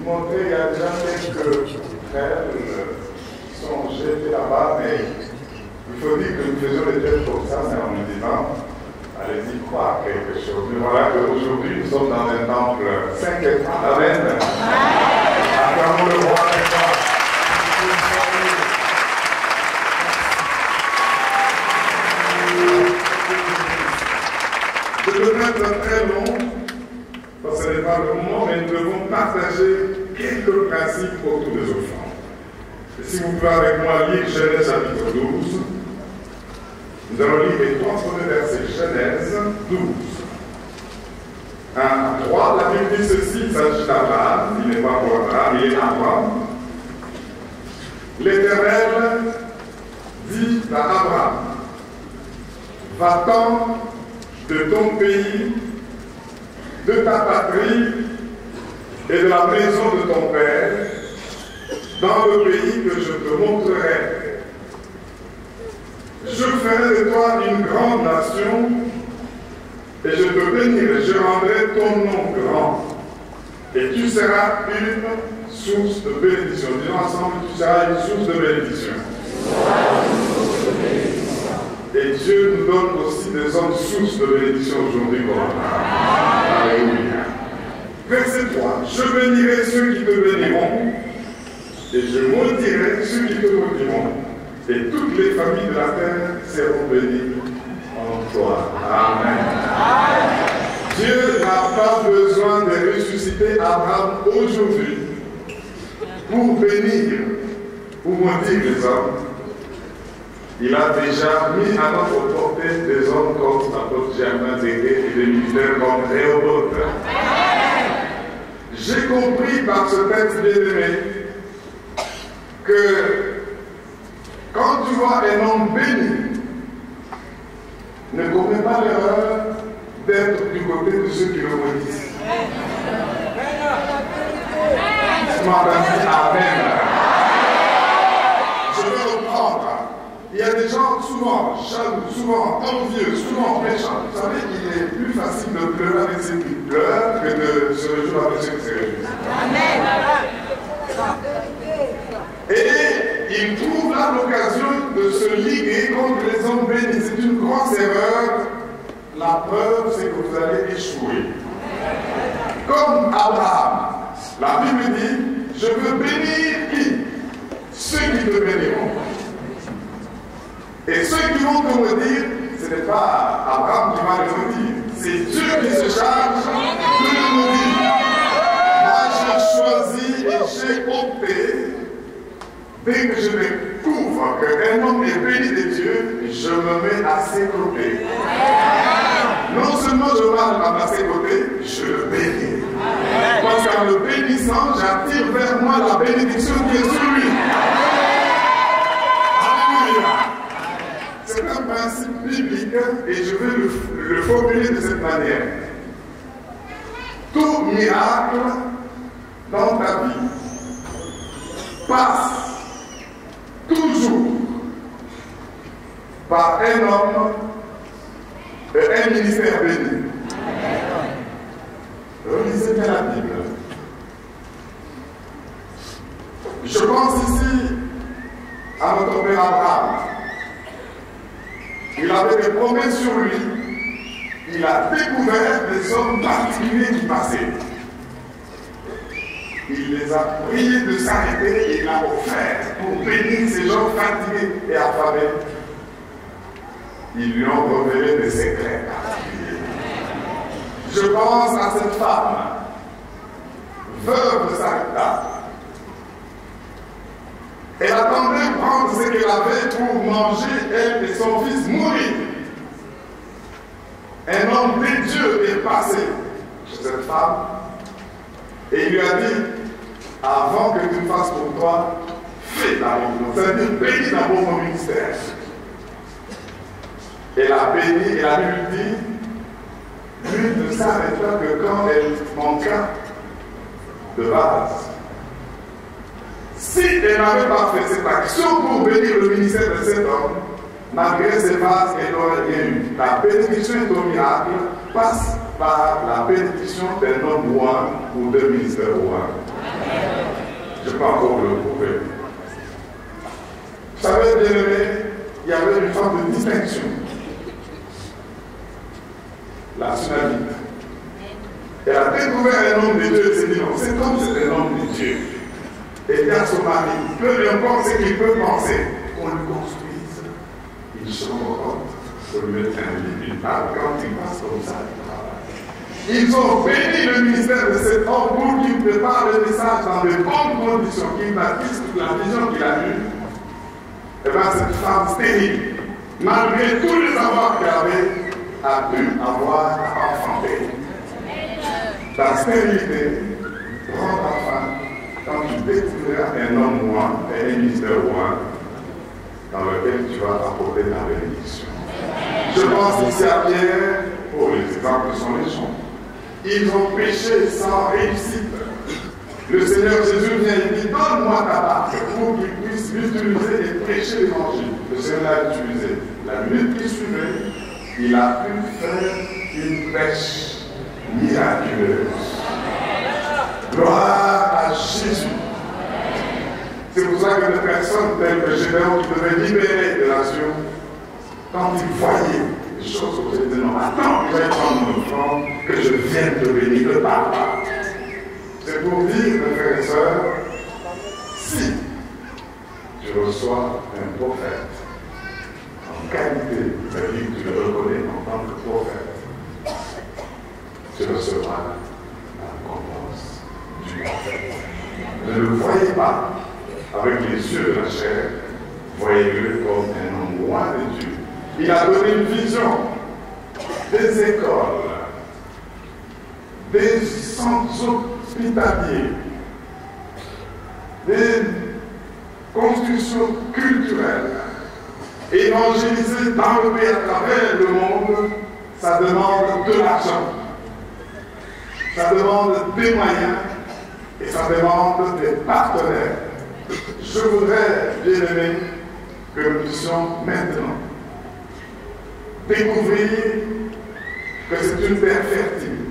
montrer, il y a déjà quelques frères qui sont jetés là-bas, mais il faut dire que nous faisons les têtes comme ça, mais on nous dit non, allez-y croire quelque chose. Mais voilà qu'aujourd'hui, nous sommes dans un temple 5 étoiles. Amen. Acclamons le roi avec moi. Je peux être très long, parce que ce n'est pas le moment, mais nous devons partager quelques principes autour des offrandes. Et si vous pouvez avec moi lire Genèse chapitre 12, nous allons lire les 3 premiers versets. Genèse 12. 1 à 3, la Bible dit ceci, il s'agit d'Abraham, il n'est pas pour Abraham, il est Abraham. L'Éternel dit à Abraham, va-t'en de ton pays, de ta patrie et de la maison de ton père, dans le pays que je te montrerai. Je ferai de toi une grande nation et je te bénirai, je rendrai ton nom grand et tu seras une source de bénédiction. Disons ensemble, tu seras une source de bénédiction. Et Dieu nous donne aussi des hommes sources de bénédiction aujourd'hui. Alléluia. Verset 3. Je bénirai ceux qui te béniront, et je maudirai ceux qui te maudiront, et toutes les familles de la terre seront bénies en toi. Amen. Dieu n'a pas besoin de ressusciter Abraham aujourd'hui pour bénir, pour maudire les hommes. Il a déjà mis à notre portée des hommes comme l'apôtre Germain Zégué et des militaires comme Réhoboth. J'ai compris par ce texte bien-aimé que quand tu vois un homme béni, ne commets pas l'erreur d'être du côté de ceux qui le maudissent. Tu m'entends dire Amen. Je vais reprendre. Il y a des gens souvent jaloux, souvent envieux, souvent méchants. Vous savez, il est plus facile de pleurer avec ceux qui pleurent que de se réjouir avec ceux qui se réjouissent. Amen. Et il trouve là l'occasion de se liguer contre les hommes bénis. C'est une grosse erreur. La preuve, c'est que vous allez échouer. Comme Abraham, la Bible dit, je veux bénir qui? Ceux qui te béniront. Et ceux qui vont te maudire, ce n'est pas Abraham qui va le maudire, c'est Dieu qui se charge de le maudire. Moi, j'ai choisi et j'ai opté, dès que je découvre qu'un homme est béni de Dieu, je me mets à ses côtés. Non seulement je marche à ses côtés, je le bénis. Parce qu'en le bénissant, j'attire vers moi la bénédiction qui est sur lui. C'est un principe biblique et je vais le formuler de cette manière. Tout miracle dans ta vie passe toujours par un homme et un ministère béni. Relisez bien la Bible. Je pense ici à notre père Abraham. Il avait des promesses sur lui. Il a découvert des hommes particuliers qui passaient. Il les a priés de s'arrêter et il a offert pour bénir ces gens fatigués et affamés. Ils lui ont révélé des secrets particuliers. Je pense à cette femme, veuve de Sarepta. Elle attendait prendre ce qu'elle avait pour manger, elle et son fils mourir. Un homme de Dieu est passé chez cette femme et il lui a dit, avant que tu fasses pour toi, fais d'abord, c'est-à-dire bénis d'abord mon ministère. Elle a béni et la Bible dit, lui ne savait pas que quand elle manqua de base, si elle n'avait pas fait cette action pour bénir le ministère de cet homme, malgré ses bases, elle aurait bien eu. La bénédiction et le miracle passe par la bénédiction d'un homme roi ou d'un ministère roi. Je peux encore le prouver. Vous savez, bien aimé, il y avait une forme de distinction. La Sunamite. Elle a découvert un homme de Dieu et s'est dit non, c'est comme c'est un homme de Dieu. Et dit à son mari, peu importe ce qu'il peut penser, qu'on lui construise une chambre pour lui mettre un lit, une table, quand il passe comme ça, il travaille. Ils ont béni le ministère de cet homme pour qu'il prépare le message dans de bonnes conditions, qu'il bâtisse toute la vision qu'il a eue. Et bien cette femme stérile, malgré tous les avoirs qu'elle avait, a pu avoir enfanté. La stérilité prendra fin quand tu découvriras un homme roi et un ministère roi dans lequel tu vas apporter ta bénédiction. Je pense ici à Pierre, oh les exemples sont les gens. Ils ont péché sans réussite. Le Seigneur Jésus vient et dit, donne-moi ta barque pour qu'il puisse l'utiliser et prêcher l'évangile. Le Seigneur l'a utilisé. La minute qui suivait, il a pu faire une pêche miraculeuse. Gloire à Jésus. C'est pour ça que des personnes telles que Gédéon qui devaient libérer des nations, quand ils voyaient des choses comme ça, ils disaient non, attends, je vais prendre mon front, que je vienne te bénir, ne pars pas. C'est pour dire, mes frères et sœurs, si tu reçois un prophète, en qualité, c'est-à-dire que tu le reconnais en tant que prophète, tu recevras la récompense du prophète. Ne le voyez pas avec les yeux de la chair, voyez-le comme un homme roi de Dieu. Il a donné une vision des écoles, des centres hospitaliers, des constructions culturelles. Évangéliser dans le pays à travers le monde, ça demande de l'argent, ça demande des moyens et ça demande des partenaires. Je voudrais, bien aimé, que nous puissions maintenant découvrir que c'est une terre fertile.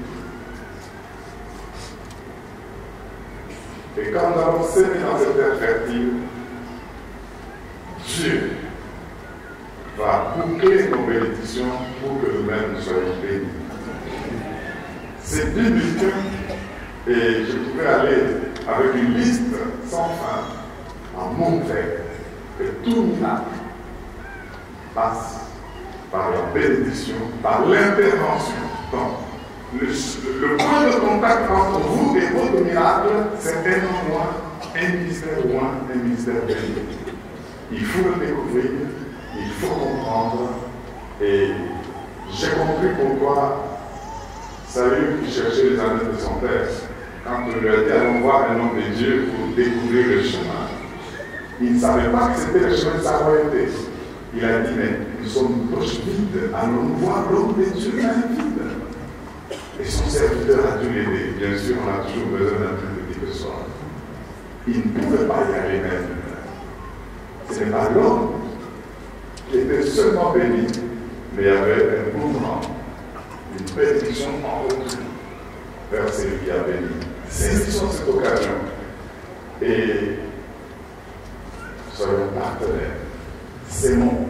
Et quand nous allons s'aimer dans cette terre fertile, Dieu va boucler nos bénédictions pour que nous-mêmes nous soyons bénis. C'est biblique et je pouvais aller avec une liste sans fin en montrer que tout miracle passe par la bénédiction, par l'intervention. Donc, le point de contact entre vous et votre miracle, c'est un homme roi, un ministère roi, un ministère béni. Il faut le découvrir, il faut comprendre, et j'ai compris pourquoi Saül qui cherchait les années de son père, quand on lui a dit allons voir un homme de Dieu pour découvrir le chemin, il ne savait pas que c'était le chemin de sa royauté. Il a dit mais nous sommes proches vides, allons voir l'homme de Dieu dans le vide. Et son serviteur a dû l'aider. Bien sûr, on a toujours besoin d'un plus petit que soi. Il ne pouvait pas y aller même. Ce n'est pas l'homme qui était seulement béni, mais il y avait un mouvement, une bénédiction en retour vers celui qui a béni. Saisissons cette occasion et soyons partenaires. S'aimons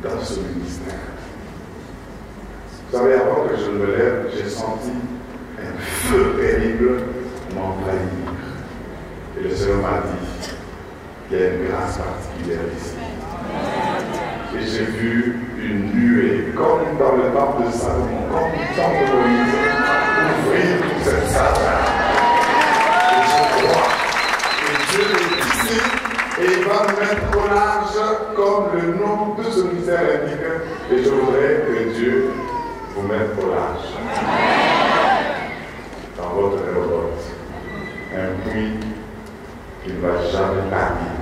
dans ce ministère. Vous savez, avant que je me lève, j'ai senti un feu terrible m'envahir. Et le Seigneur m'a dit qu'il y a une grâce particulière ici. Et j'ai vu une nuée, comme dans le temple de Salomon, comme le temple de Moïse, ouvrir toute cette salle. Et je crois que Dieu est ici et il va nous mettre au large comme le nom de ce ministère indique. Et je voudrais que Dieu vous mette au large. Dans votre révolte, un puits qui ne va jamais partir.